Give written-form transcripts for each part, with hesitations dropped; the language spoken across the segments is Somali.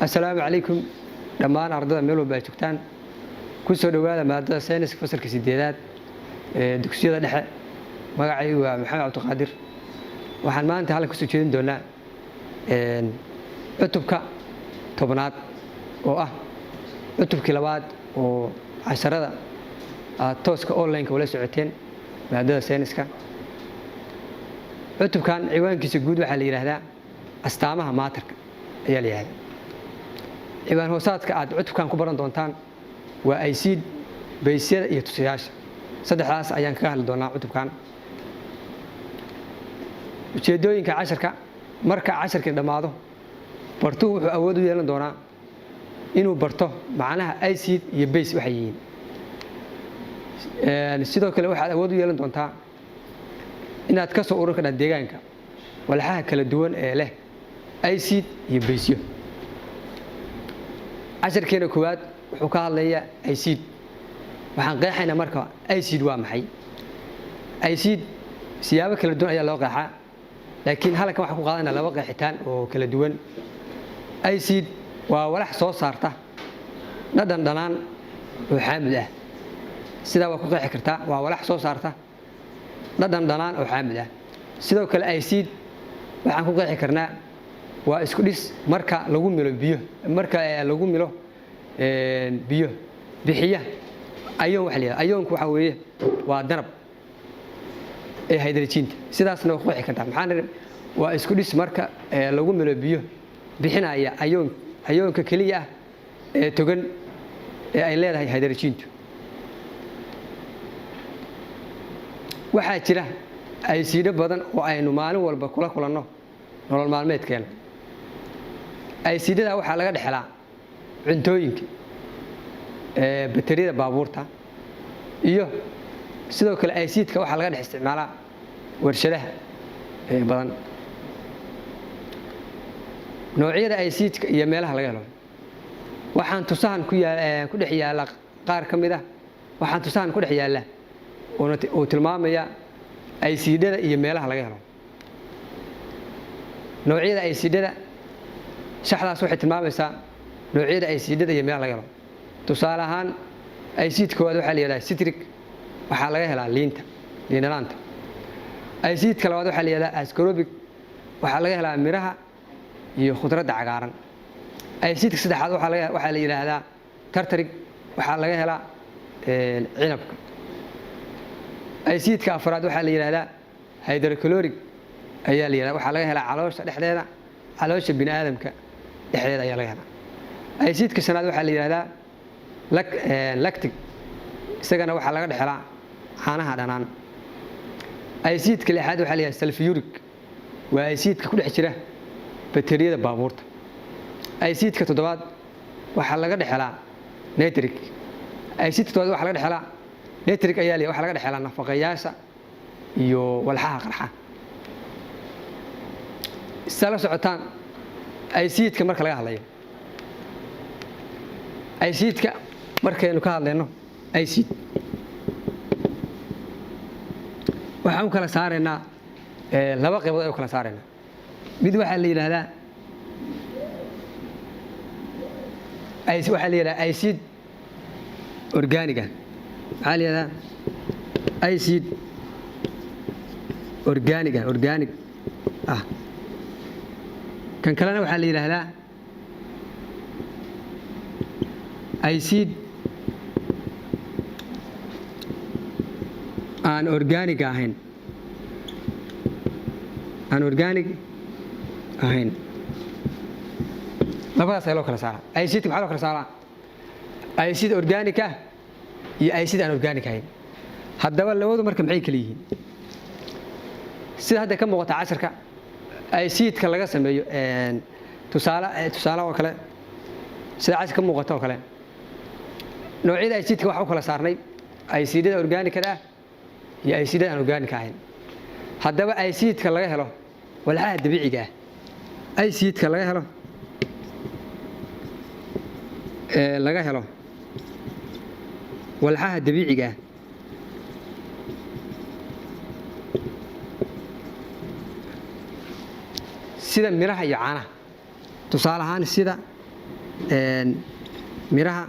السلام عليكم دمان ardada meel walba ay joogtaan ku soo dhawaada maadada sayniska fasalka 8aad ee dugsiyada dhexe magacaygu waa Maxamed Cabdi Qaadir waxaan maanta halka ku soo jeedin doonaa cutubka 10aad oo ah cutubkii labaad oo casharada tooska online wala socoteen maadada sayniska cutubkan ciwaankiisa guud waxa la yiraahdaa astaamaha maatarka ayaa la yiraahdaa ciwaan hoosaadka aad cutubkan ku baran doontaan waa acid baysyada iyo tusayaasha saddexdaas ayaan kaga hadli doonaa cutubkan ujeedooyinka casharka marka casharka dhamaado bartu wuxuu awood u yeelan doonaa inuu barto macnaha acid iyo base waxa yihiin sidoo kale waxaad awood u yeelan doontaa inaad ka soo ururin kartaa deegaanka walxaha kala duwan ee leh acid iyo base casharkeena koowaad wuxuu ka hadlayaa acid waxaan qeexaynaa marka acid waa maxay acid siyaabo kala duwan ayaa loo qeexaa laakiin halkan waxaan ku qaadanaa laba qeexitaan oo kala duwan acid waa walax soo saarta dhadhan dhanaan oo xaamid ah sida waa ku qeexi kartaa waa walax soo saarta dhadhan dhanaan oo xaamid ah sidoo kale acid waxaan ku qeexi karnaa waa isku dhis marka lagu milo biyo marka lagu milo biyo bixiya ayoon wax leeyahay ayoonku waxa weeye waa danab ee hydrogen-ta sidaasna wax qeexi kartaa maxaan waa isku dhis marka lagu milo biyo bixinaya ayoonka kaliya ah ee togan ee ay leedahay hydrogen-tu waxa jira acid badan oo aynu maalin walba kula kulanno nolol maalmeedkeena acidada waxa laga dhaxlaa cuntooyinka batariyada baabuurta iyo sidoo kale acidka waxa laga dhex isticmaalaa warshadaha badan noocyada acidka iyo meelaha laga helo waxaan tusahan ku dhex yaala qaar kamid ah waxaan tusahan ku dhex yaala oo tilmaamaya acidada iyo meelaha laga helo noocyada acidada shaxdaas waxay tilmaamaysaa noocyada acidada iyo meelaha laga helo tusaale ahaan acidka koowaad waxa la yiraahdaa citric waxa laga helaa liinta liinalaanta acidka labaad waxa la yiraahdaa ascorbic waxa laga helaa miraha iyo khudradda cagaaran acidka saddexaad waxa la yiraahdaa tartaric waxa laga helaa cinabka acidka afraad waxa la yiraahdaa hydrochloric ayaa la yiraahdaa waxa laga helaa caloosha dhexdeeda caloosha bini aadamka dhexdeeda ayaa laga helaa acidka shanaad waxa la yiraahdaa lactic isagana waxa laga dhaxlaa caanaha dhanaan acidka lixaad waxa la yiraahdaa sulfuric waa acidka ku dhex jira batariyada baabuurta acidka toddobaad waxa laga dhaxlaa nitric acidka toddobaad waxa laga dhaxlaa nitric ayaa waxa laga dhaxlaa nafaqeeyaasha iyo walxaha qarxa isla socotaan acidka marka laga hadlayo acidka markaynu ka hadlayno acid waxaan kala saareynaa laba qaybood ay kala saareynaa mid waxa la yiraahdaa acid organic waxa la yiraahdaa acid organic kan kalena waxa la yiraahdaa acid aan organic ahayn labadaas ayaa loo kala saaraa acidka maxaa loo kala saaraa acid organic ah iyo acid aan organic ahayn haddaba labadu marka maxay kala yihiin sida hadda ka muuqata casharka acidka laga sameeyo tusaale oo kale sida casharka ka muuqata oo kale noocyada acidka waxa u kala saarnay acidada organicada ah iyo acidada aan organic ahayn haddaba acidka laga helo walxaha dabiiciga ah acidka laga helo walxaha dabiiciga ah sida miraha iyo caanaha tusaale ahaan sida miraha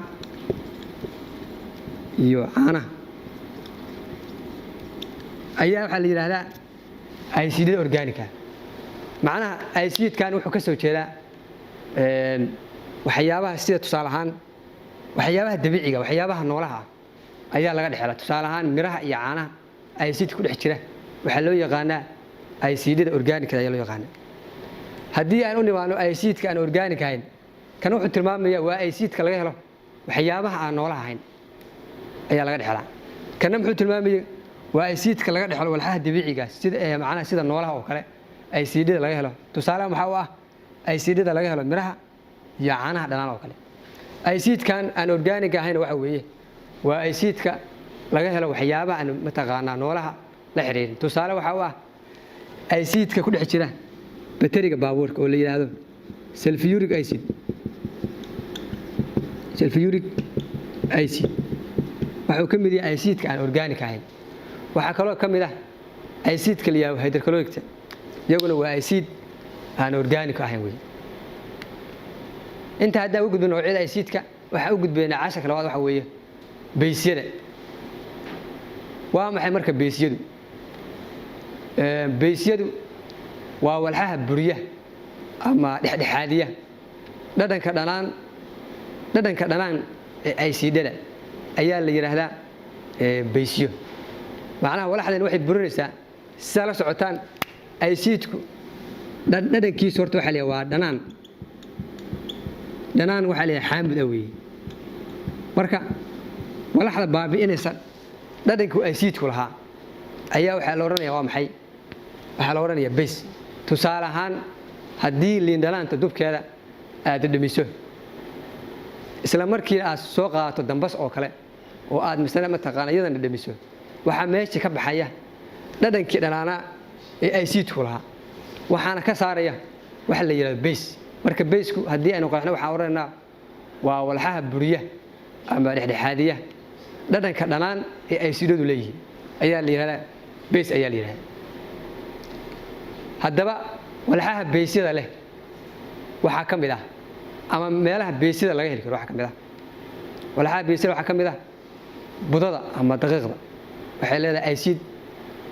iyo caanaha ayaa waxaa la yidhaahdaa aysiidhada organica. macnaha aysiidkan wuxuu ka soo jeedaa waxyaabaha sida tusaale ahaan waxyaabaha dabiiciga waxyaabaha noolaha ayaa laga dhexelaa. tusaale ahaan miraha iyo caanaha aysiidka ku dhex jira waxaa loo yaqaanaa aysiidhada organicada ayaa loo yaqaanaa. haddii aan u nimaano aysiidka aan organic ahayn, kan wuxuu tilmaamaya waa aysiidka laga helo waxyaabaha aan noolaha ahayn ayaa laga dhexelaa. kana muxuu tilmaamaya waa aysiidka laga dhexelo walxaha dabiiciga sida macnaha sida noolaha oo kale aysiidhada laga helo. tusaale maxaa u ah aysiidhada laga helo miraha iyo caanaha dhanaan oo kale. aysiidkan aan organic ahayn waxa weeye waa aysiidka laga helo waxyaabaha aan mataqaanaa noolaha la xiriirin. tusaale waxaa u ah aysiidka ku dhex jira bateriga baabuurka oo la yiraahdo sulfuric acid. sulfuric acid wuxuu ka mid yahay aysiidka aan organic ahayn. waxaa kaloo ka mid ah aysiidka la yiraahdo hydrochloric, iyaguna waa aysiid aan organic ahayn weeye. inta hadda u gudbino noocyada aysiidka waxa u gudbeynaa casharka labaad waxa weeye beesyada. waa maxay marka beesyadu? beesyadu waa walxaha buriya ama dhexdhexaadiya dhadhanka dhanaan ee aysiidhada ayaa la yiraahdaa beesyo. macnaha walaxdan waxay burinaysaa sida la socotaan aysiidku dhadhankiisu horta waxa la waa dhanaan waxa la xaamid ah weeye. marka walaxda baabi'inaysa dhadhanku aysiidku lahaa ayaa waxa la oranayaa waa maxay? waxa la oranayaa bees. tusaale ahaan haddii liin dhanaanta dubkeeda aad dhamiso isla markii aad soo qaadato dambas oo kale oo aad misna mataqaana iyadana dhamiso, waxaa meesha ka baxaya dhadhankii dhanaana ee aysiidku lahaa, waxaana ka saaraya waxa la yiraahdo bees. marka beesku haddii aynu qeexno waxaan oranaynaa waa walxaha buriya ama dhexdhexaadiya dhadhanka dhanaan ee aysiidhadu leeyihiin ayaa la yiraahdaa bees ayaa la yiraahdaa. haddaba walxaha beesyada leh waxaa ka mid ah ama meelaha beesyada laga heli karo waxaa ka mid ah walxaha beesyada waxaa ka mid ah budada ama daqiiqda waxay leedahay aysiid.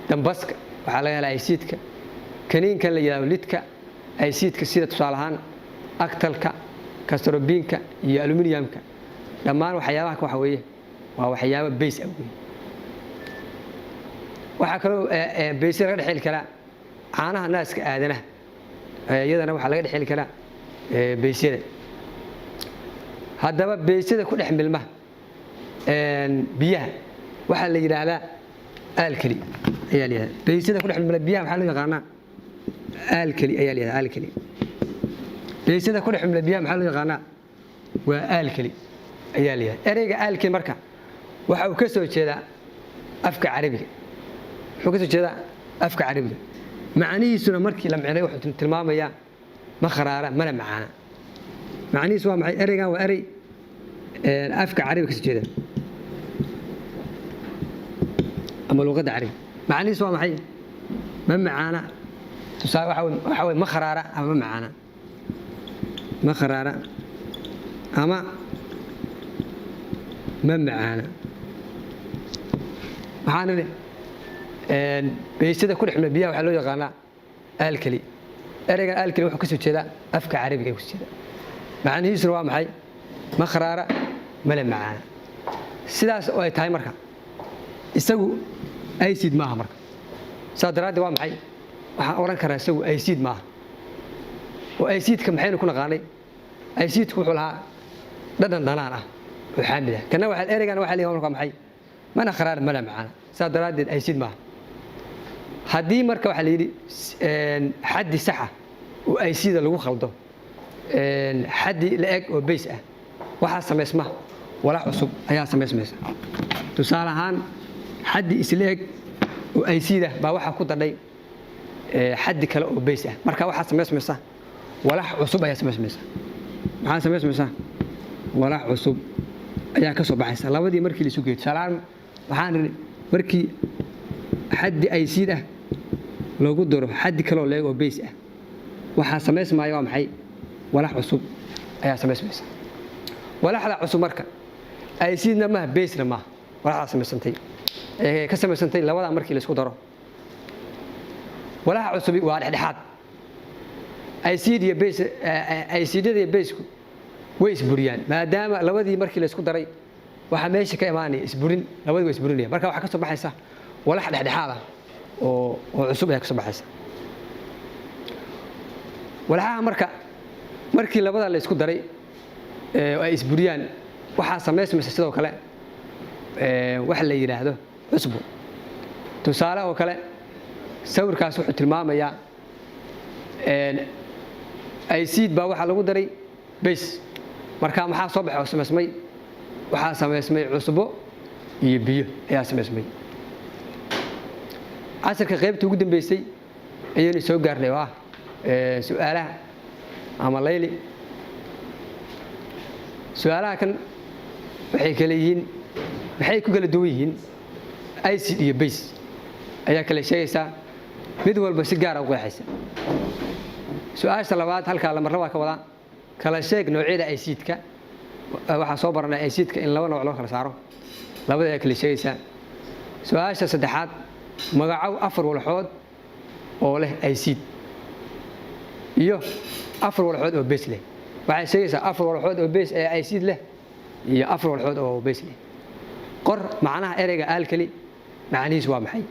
dambaska waxaa laga helaa aysiidka. kaniinkan la yiraahdo lidka aysiidka sida tusaale ahaan aktalka, kastrobiinka iyo aluminiyamka dhammaan waxyaabaha waxa weeye waa waxyaabo bees ah weeye. waxaa kaloo beesyada laga dhexeli karaa caanaha naaska aadanaha iyadana waxaa laga dhexeli karaa beesyada. haddaba beesyada ku dhex milma biyaha waxaa la yiraahdaa alkali ayaa la yiraahdaa. beesyada ku dhex milma biyaha waxaa loo yaqaanaa alkali ayaa la yiraahdaa. alkali beesyada ku dhex milma biyaha maxaa loo yaqaanaa waa alkali ayaa la yiraahdaa. ereyga alkali marka waxa uu ka soo jeedaa afka carabiga. wuxuu ka soo jeedaa afka carabiga. macnihiisuna markii la micnay wuxuu tilmaamayaa ma kharaara mana macaana. macnihiisu waa maxay? ereygan waa erey afka carabiga ka soo jeeda ama luqadda carabiga. macnihiisu waa maxay? ma macaana. tusaale waxa weeye ma kharaara ama ma macaana. ma kharaara ama ma macaana. waxaan idhi beesyada ku dhex milma biyaha waxaa loo yaqaanaa alkali. ereygan alkali wuxuu ka soo jeedaa afka carabiga ka soo jeeda. macnihiisuna waa maxay? ma kharaara mala macaana. sidaas oo ay tahay marka isagu aysiid maaha. marka saa daraaddeed waa maxay? waxaan oran karaa isagu aysiid maaha. oo aysiidka maxaynu ku naqaanay? aysiidku wuxuu lahaa dhadhan dhanaan ah oo xaamid ah. kana waxa ereygan waxa leeyahay marka maxay? mana kharaara mala macaana. saa daraaddeed aysiid maaha. haddii marka waxaa la yidhi xaddi saxa oo aysiida lagu khaldo xaddi la-eg oo beys ah waxaa samaysma walax cusub ayaa samaysmaysa. tusaale ahaan xaddi isla eg oo aysiida baa waxaa ku dadhay xaddi kale oo beys ah. marka waxaa samaysmaysa walax cusub ayaa samaysmaysa. maxaa samaysmaysa? walax cusub ayaa ka soo baxaysa labadii markii la isu geeyo. tusaale ahaan waxaan idhi markii xaddi aysiid ah lagu daro xaddi kale oo leeg oo beys ah waxaa samaysmaya waa maxay? walax cusub ayaa samaysmaysa walaxda cusub marka acidna ma basena ma walaxda samaysantay ka samaysantay labada markii la isku daro walax cusub waa dhexdhexaad acid iyo base acidada iyo base way isburiyaan maadaama labadii markii la isku daray waxa meesha ka imaanaya isburin labadii way isburinayaan marka waxa ka soo baxaysa walax dhexdhexaad ah oo cusub ay ka soo baxaysa walaxaha markii labada la isku daray ay isburiyaan waxa samaysmaysa sidoo kale waxa la yiraahdo cusbo tusaale oo kale sawirkaas wuxuu tilmaamayaa acid baa waxa lagu daray base marka maxaa soo baxay oo samaysmay waxa samaysmay cusbo iyo biyo ayaa samaysmay casharka qaybta ugu dambeysay ayaynu soo gaarnay waa su'aalaha ama layli su'aalaha kan waxay kala yihiin maxay ku kala duwan yihiin acid iyo base ayaa kala sheegaysaa mid walba si gaar ah u qeexaysa su'aasha labaad halka la marlaba ka wada kala sheeg noocyada acidka waxa soo baranay acidka in laba nooc loo kala saaro labada ay kala sheegaysaa su'aasha saddexaad magacow afar walxood oo leh acid iyo afar walxood oo base leh waxay sheegaysaa afar walxood oo base ee acid leh iyo afar walxood oo base leh qor macnaha ereyga alkali macnihiisu waa maxay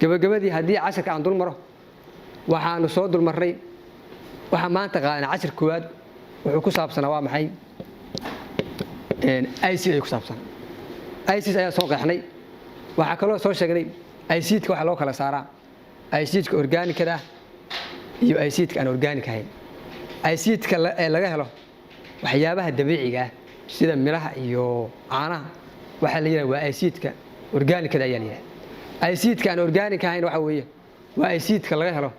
gabagabadii haddii casharka aan dul maro waxaanu soo dul marray waxa maanta qaadana cashar koowaad wuxuu ku saabsanaa waa maxay acid ay ku saabsan acid ayaa soo qeexnay waxa kaloo soo sheegnay acidka waxa loo kala saaraa acidka organicada iyo acidka aan organic ahayn acidka laga helo waxyaabaha dabiiciga ah sida miraha iyo caanaha waxa la yiraahdaa waa acidka organicada ayaa la yiraahdaa acidka aan organic ahayn waxa weeye waa acidka laga helo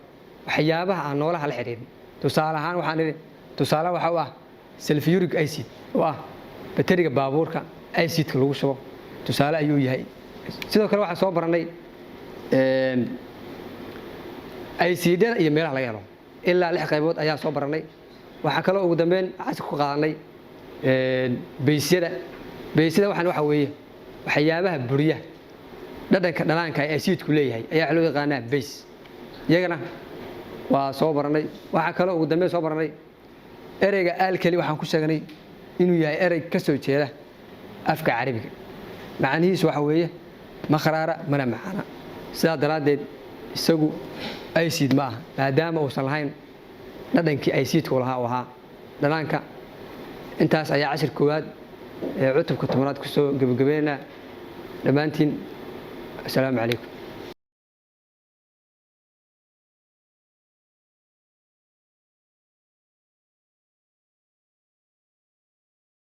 waxyaabaha aan noolaha la xiriirin tusaale ahaan waxaan idin tusaale waxa u ah sulfuric acid oo ah bateriga baabuurka acidka lagu shubo tusaale ayuu yahay sidoo kale waxaan soo baranay acidada iyo meelaha laga helo ilaa 6 qaybood ayaa soo baranay waxa kale ugu dambeyn casharka ku qaadanay beesyada waxaan waxa weeye waxyaabaha buriya dhadhanka dhalaanka ay acidku leeyahay ayaa loo yaqaanaa base iyagana waa soo baranay waxa kale ugu dambeyn soo baranay ereyga alkali waxaan ku sheegnay inuu yahay erey ka soo jeeda afka carabiga macnihiisu waxa weeye ma kharaara mana macana sidaa daraadeed isagu acid ma aha maadaama uusan lahayn dhadhankii acidku lahaa oo ahaa dhalaanka intaas ayaa cashar koowaad ee cutubka 10aad ku soo gabagabeynaa dhammaantiin assalaamu calaykum